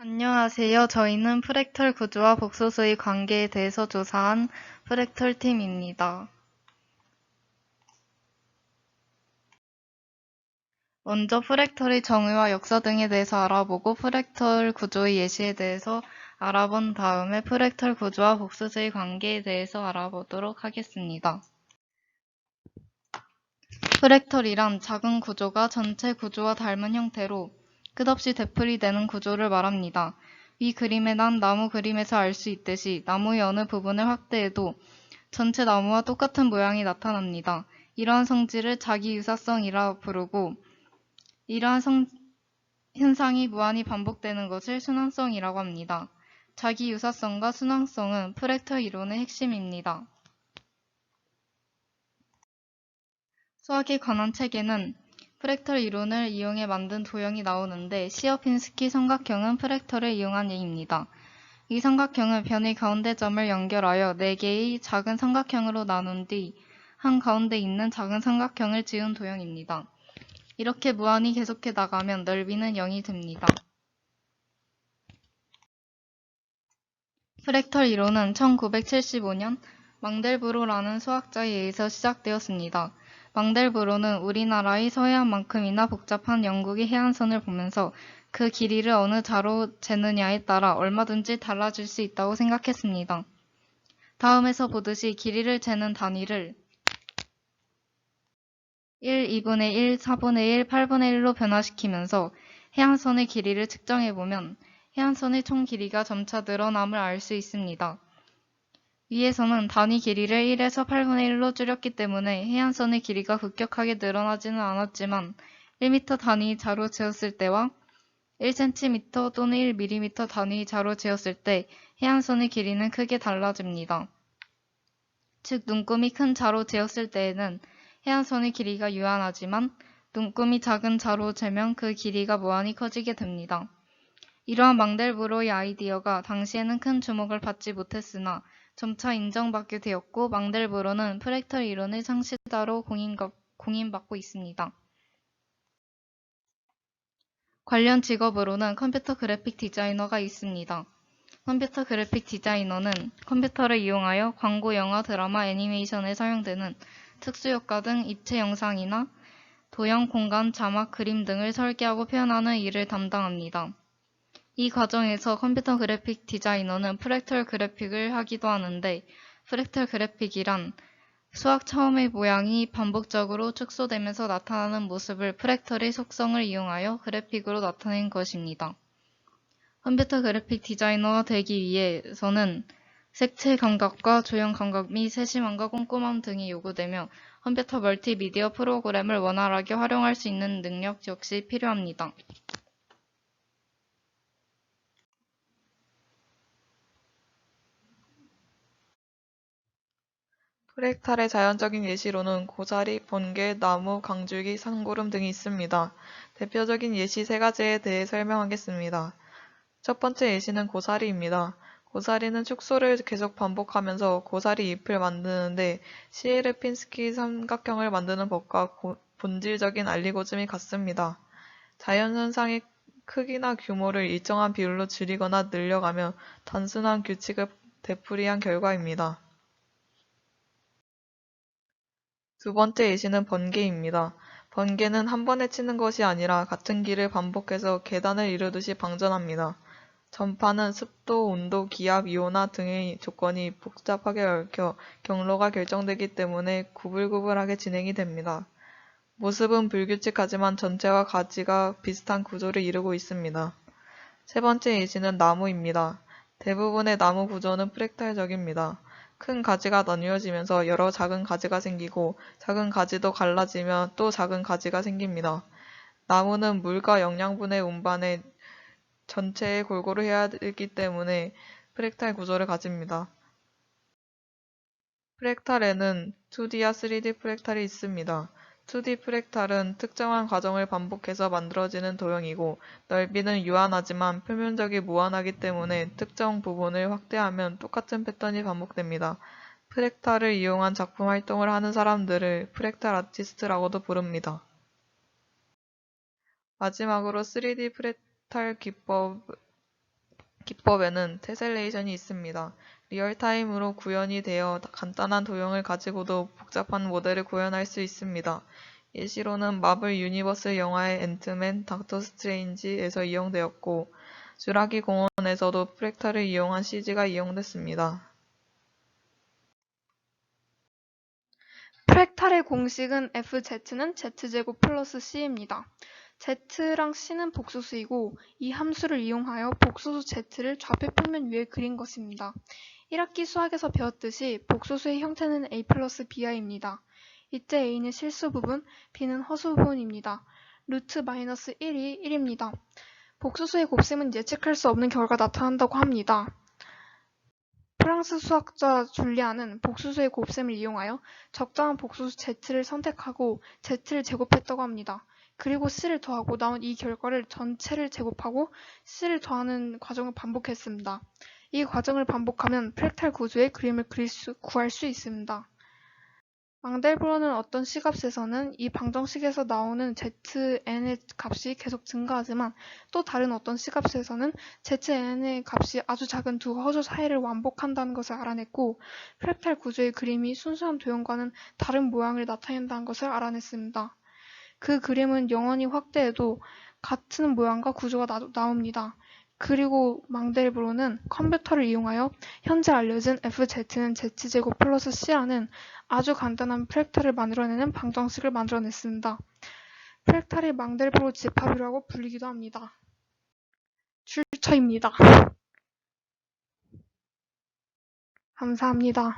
안녕하세요. 저희는 프랙탈 구조와 복소수의 관계에 대해서 조사한 프랙탈 팀입니다. 먼저 프랙탈의 정의와 역사 등에 대해서 알아보고 프랙탈 구조의 예시에 대해서 알아본 다음에 프랙탈 구조와 복소수의 관계에 대해서 알아보도록 하겠습니다. 프랙탈이란 작은 구조가 전체 구조와 닮은 형태로 끝없이 되풀이되는 구조를 말합니다. 위 그림의 난 나무 그림에서 알 수 있듯이 나무의 어느 부분을 확대해도 전체 나무와 똑같은 모양이 나타납니다. 이러한 성질을 자기유사성이라 부르고 이러한 현상이 무한히 반복되는 것을 순환성이라고 합니다. 자기유사성과 순환성은 프랙탈 이론의 핵심입니다. 수학에 관한 책에는 프랙탈 이론을 이용해 만든 도형이 나오는데 시어핀스키 삼각형은 프랙탈을 이용한 예입니다. 이 삼각형은 변의 가운데 점을 연결하여 4개의 작은 삼각형으로 나눈 뒤 한가운데 있는 작은 삼각형을 지은 도형입니다. 이렇게 무한히 계속해 나가면 넓이는 0이 됩니다. 프랙탈 이론은 1975년 망델브로라는 수학자에 의해서 시작되었습니다. 망델브로는 우리나라의 서해안만큼이나 복잡한 영국의 해안선을 보면서 그 길이를 어느 자로 재느냐에 따라 얼마든지 달라질 수 있다고 생각했습니다. 다음에서 보듯이 길이를 재는 단위를 1, 2분의 1, 4분의 1, 8분의 1로 변화시키면서 해안선의 길이를 측정해보면 해안선의 총 길이가 점차 늘어남을 알 수 있습니다. 위에서는 단위 길이를 1에서 8분의 1로 줄였기 때문에 해안선의 길이가 급격하게 늘어나지는 않았지만 1m 단위 자로 재었을 때와 1cm 또는 1mm 단위 자로 재었을 때 해안선의 길이는 크게 달라집니다. 즉 눈금이 큰 자로 재었을 때에는 해안선의 길이가 유한하지만 눈금이 작은 자로 재면 그 길이가 무한히 커지게 됩니다. 이러한 망델브로의 아이디어가 당시에는 큰 주목을 받지 못했으나 점차 인정받게 되었고 망델브로는 프랙탈 이론의 창시자로 공인받고 있습니다. 관련 직업으로는 컴퓨터 그래픽 디자이너가 있습니다. 컴퓨터 그래픽 디자이너는 컴퓨터를 이용하여 광고, 영화, 드라마, 애니메이션에 사용되는 특수효과 등 입체 영상이나 도형, 공간, 자막, 그림 등을 설계하고 표현하는 일을 담당합니다. 이 과정에서 컴퓨터 그래픽 디자이너는 프랙탈 그래픽을 하기도 하는데 프랙탈 그래픽이란 수학 처음의 모양이 반복적으로 축소되면서 나타나는 모습을 프랙탈의 속성을 이용하여 그래픽으로 나타낸 것입니다. 컴퓨터 그래픽 디자이너가 되기 위해서는 색채 감각과 조형 감각 및 세심함과 꼼꼼함 등이 요구되며 컴퓨터 멀티미디어 프로그램을 원활하게 활용할 수 있는 능력 역시 필요합니다. 프랙탈의 자연적인 예시로는 고사리, 번개, 나무, 강줄기, 산구름 등이 있습니다. 대표적인 예시 3가지에 대해 설명하겠습니다. 첫 번째 예시는 고사리입니다. 고사리는 축소를 계속 반복하면서 고사리 잎을 만드는데 시에르핀스키 삼각형을 만드는 법과 본질적인 알고리즘이 같습니다. 자연현상의 크기나 규모를 일정한 비율로 줄이거나 늘려가며 단순한 규칙을 되풀이한 결과입니다. 두 번째 예시는 번개입니다. 번개는 한 번에 치는 것이 아니라 같은 길을 반복해서 계단을 이루듯이 방전합니다. 전파는 습도, 온도, 기압, 이온화 등의 조건이 복잡하게 얽혀 경로가 결정되기 때문에 구불구불하게 진행이 됩니다. 모습은 불규칙하지만 전체와 가지가 비슷한 구조를 이루고 있습니다. 세 번째 예시는 나무입니다. 대부분의 나무 구조는 프랙탈적입니다. 큰 가지가 나뉘어지면서 여러 작은 가지가 생기고 작은 가지도 갈라지면 또 작은 가지가 생깁니다. 나무는 물과 영양분의 운반에 전체에 골고루 해야 되기 때문에 프랙탈 구조를 가집니다. 프랙탈에는 2D와 3D 프랙탈이 있습니다. 2D 프랙탈은 특정한 과정을 반복해서 만들어지는 도형이고 넓이는 유한하지만 표면적이 무한하기 때문에 특정 부분을 확대하면 똑같은 패턴이 반복됩니다. 프랙탈을 이용한 작품 활동을 하는 사람들을 프랙탈 아티스트라고도 부릅니다. 마지막으로 3D 프랙탈 기법 문법에는 테셀레이션이 있습니다. 리얼타임으로 구현이 되어 간단한 도형을 가지고도 복잡한 모델을 구현할 수 있습니다. 예시로는 마블 유니버스 영화의 앤트맨, 닥터 스트레인지에서 이용되었고 쥬라기 공원에서도 프랙탈을 이용한 CG가 이용됐습니다. 프랙탈의 공식은 fz는 z제곱 플러스 c입니다. z랑 c는 복수수이고 이 함수를 이용하여 복수수 z를 좌표 평면 위에 그린 것입니다. 1학기 수학에서 배웠듯이 복수수의 형태는 a 플러스 bi입니다. 이때 a는 실수 부분, b는 허수 부분입니다. 루트 마이너스 1이 1입니다. 복수수의 곱셈은 예측할 수 없는 결과가 나타난다고 합니다. 프랑스 수학자 줄리안은 복수수의 곱셈을 이용하여 적당한 복수수 z를 선택하고 z를 제곱했다고 합니다. 그리고 c를 더하고 나온 이 결과를 전체를 제곱하고 c를 더하는 과정을 반복했습니다. 이 과정을 반복하면 프랙탈 구조의 그림을 구할 수 있습니다. 망델브로는 어떤 시값에서는 이 방정식에서 나오는 zn의 값이 계속 증가하지만 또 다른 어떤 시값에서는 zn의 값이 아주 작은 두 허수 사이를 완복한다는 것을 알아냈고 프랙탈 구조의 그림이 순수한 도형과는 다른 모양을 나타낸다는 것을 알아냈습니다. 그 그림은 영원히 확대해도 같은 모양과 구조가 나옵니다. 그리고 망델브로는 컴퓨터를 이용하여 현재 알려진 fz는 z제곱 플러스 c라는 아주 간단한 프랙탈을 만들어내는 방정식을 만들어냈습니다. 프랙탈이 망델브로 집합이라고 불리기도 합니다. 출처입니다. 감사합니다.